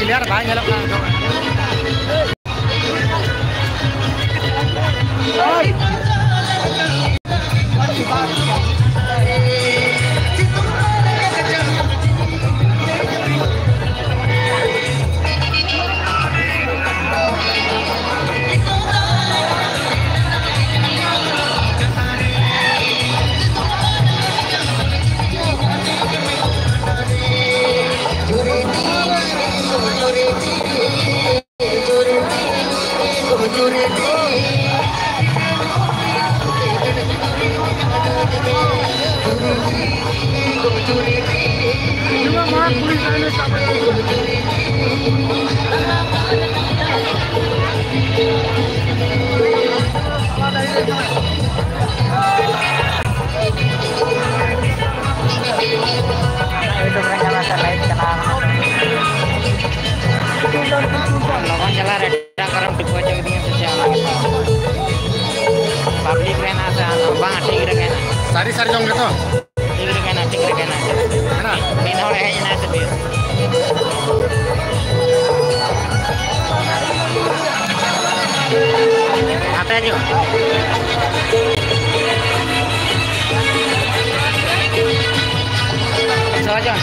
Clear bhai hello Sari sari jong gitu. Tigre kena. Mana? Min hore hai na sabir. Apa aja? Soja.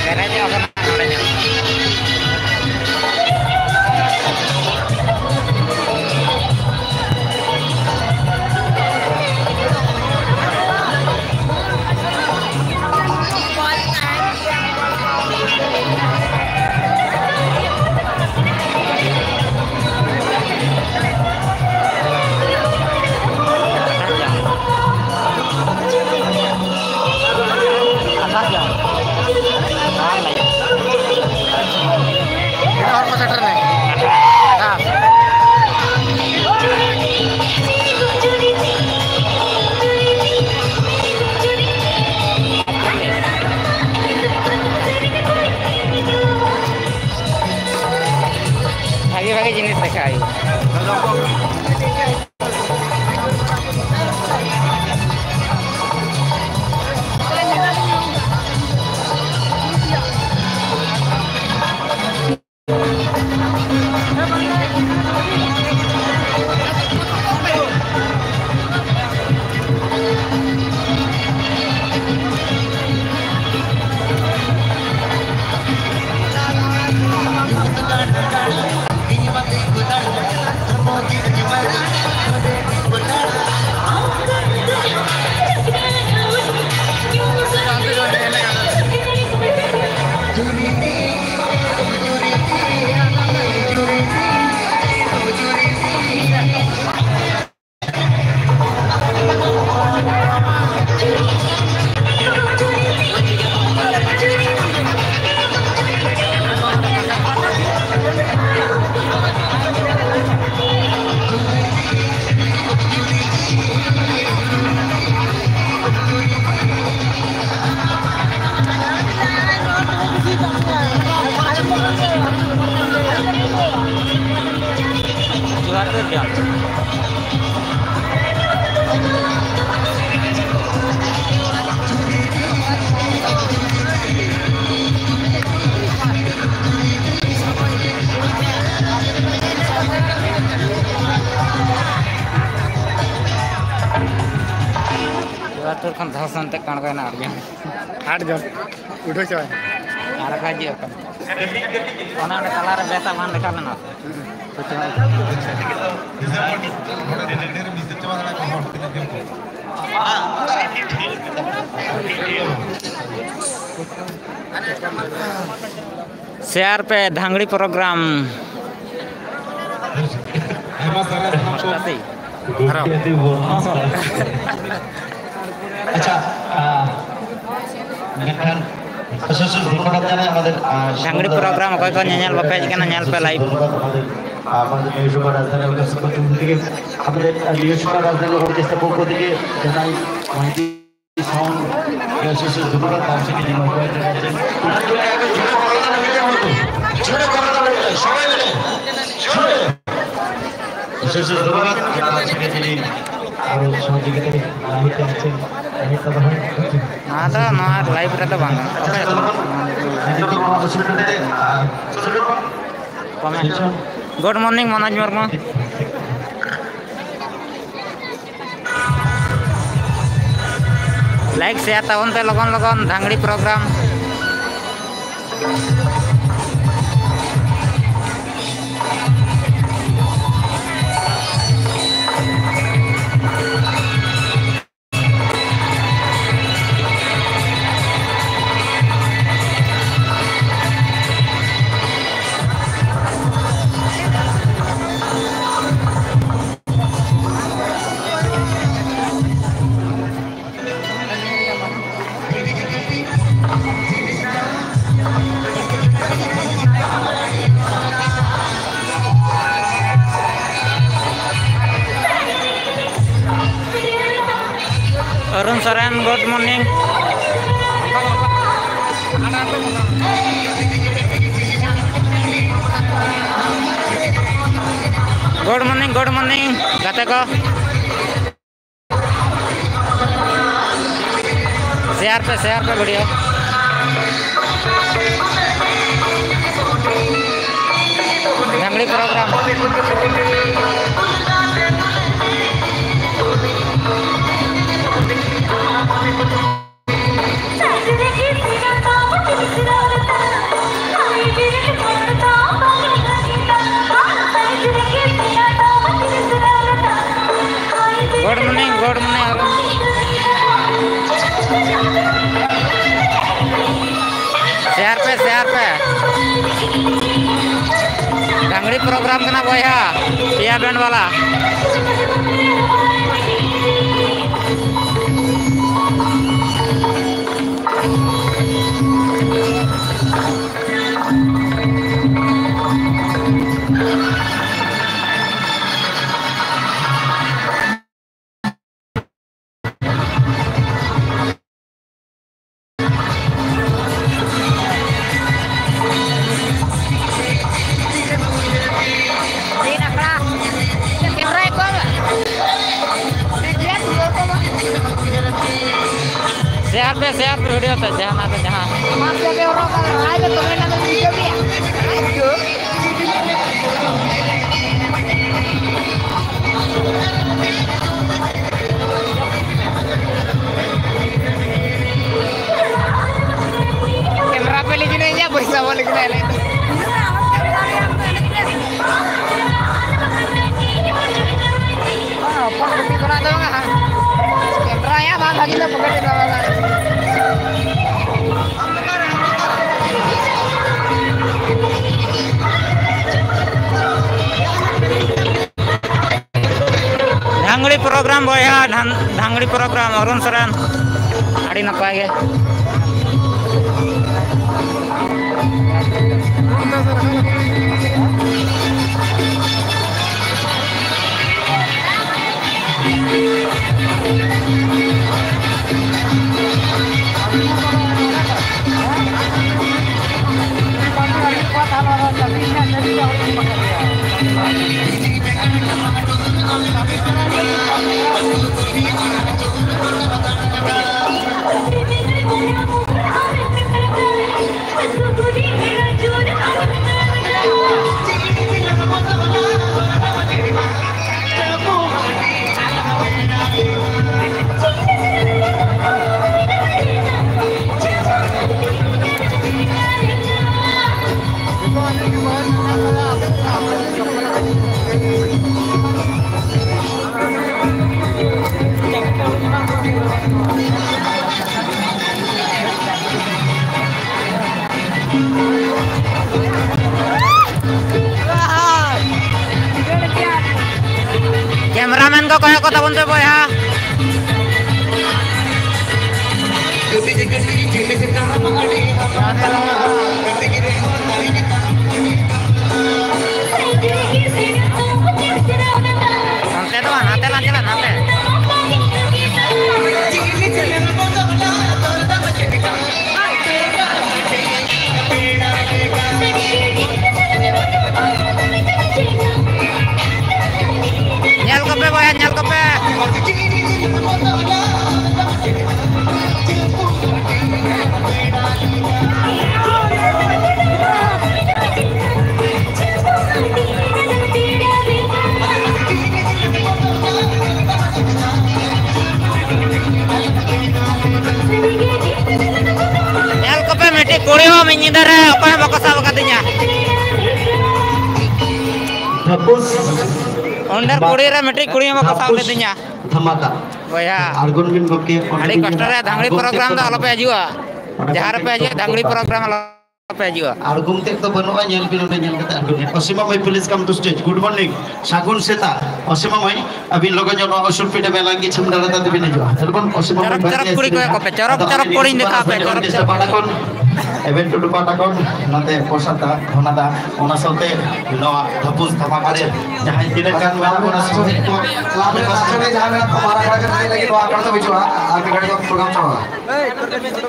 Kerja apa namanya? Bagi jenis TKI. Tur kan dhasan te kan na arja 8 jon udo choy ara ka ji kan ona ode kalar beta man lekha na share पे धांगड़ी programme अच्छा धांगड़ी programme अकोय को nail बापे जिकना nail पे live আমাদের newspaper রাজধানী থেকে আমাদের নিউজপেপার রাজধানী প্রতিষ্ঠা পক্ষ থেকে জানাই মাইতি সাউন্ড অ্যাসোসিয়েশন দুপুরা কাউন্সিল নির্মাণ করে যাচ্ছেন ছোট কথা বলে সবাই মিলে বিশেষ ধন্যবাদ সেক্রেটারি আরো সহযোগিতা আছেন लाइव रे तो बांग good morning Manoj Murmu like share तावन पे लगन लगन धांगड़ी programme Arun Soren good morning good morning गाते को शेयर पे वीडियो धांगड़ी प्रोग्राम गुड मॉर्निंग शेयर पे धांगड़ी प्रोग्राम करना बोया पिया बैंड वाला शेयर पे वीडियो तो जहाँ कैमरा पे लेकिन या पैसा वो लेकिन कैमरा या बात लगी तो पकड़ धांगड़ी प्रोग्राम बोया धांगड़ी प्रोग्राम अरुण सोरेन आड़ी नपाय गे कैमरामैन को कहे कथा बनते बोया nanti doang nanti lanjut nanti nyal kope boya nyal kope nyidare apa yang bakal sabu katanya. Tapos Onder kuri re metrik kuri yang bakal sabu katanya. Dhamaka. Boya. Argun bin gokke. Adi kostere dangli program dah alope ajua. Jahar pe aja dangli program alope ajua. Argum tek to banua nyel bin udah nyel kata argum. Osima mai please come to stage. Good morning. Sagun seta. Osima mai abin logo jono osul pide melangi chumdala tadi bin jo. Telepon Osima mai. Corok kuri ko kope. Corok kuri dekha pe. Corok. Event to patakon nate posata honada ona saute no dhapus dhamakare jahan tidak kan mana ona saute to labe kasane jahan hamara kara ke lagi doa karta bichua aage gadi ko program chalo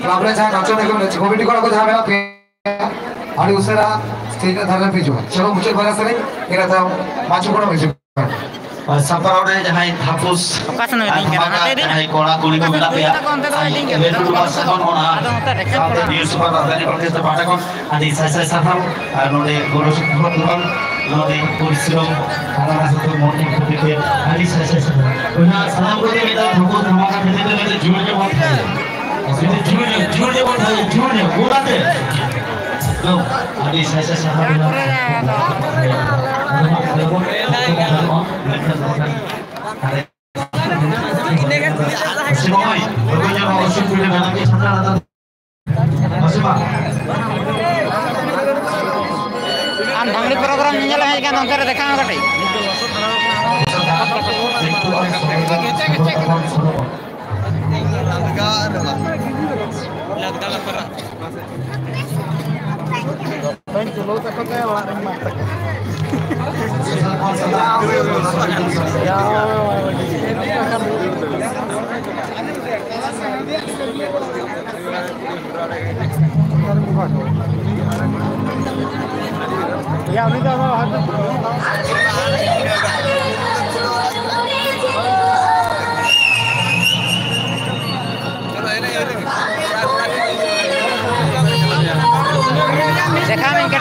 labe jahan nacho ne ko committee kora ko jahan ari usera stage dhara bichua chalo muchel bana sare era ta machu kora bichua Saparone jahan dhapus Kasan wedding kara nate din. Jahan kora kuri ko mila pya event to pasakon ona news pa adani protest patakon adi sai saham node guru shikhan node purisrom khana sato morning khute adi sai ona salam kore meda dhapus dhamaka khete mede june bot hai asile june bot hai june godate lo adi sai saham Semua, pokoknya mau usul pilih mana kita ada. Masih pak. Dangli program nyala hai kan ontere dekha ngati.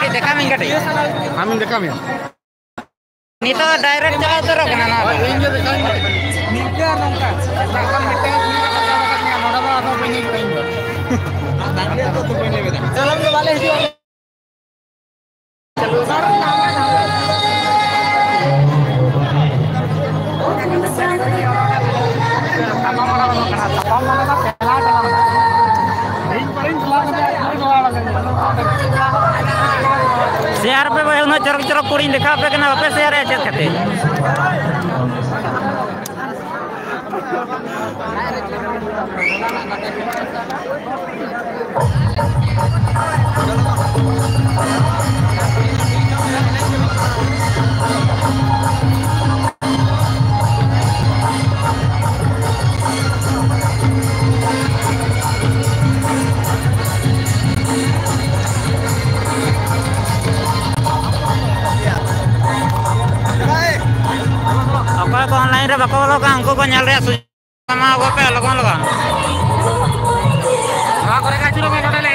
Dekam ingkati. Amin dekam ya. Nito direct jalan terus kena nada. Injo dekam. Nika nongka. Dekam meeting ni noda ba apa pengen pengen. Dangli to pengen beda. Salam ke balik dia. Share पे भाई उन्हें चरक कोड़ी दिखा पे कि ना पे share है चेक करते apa online रे बको लोग हमको को nyal रे सुमा को पे लोगन लोग वा करे का चलो में कोटे ले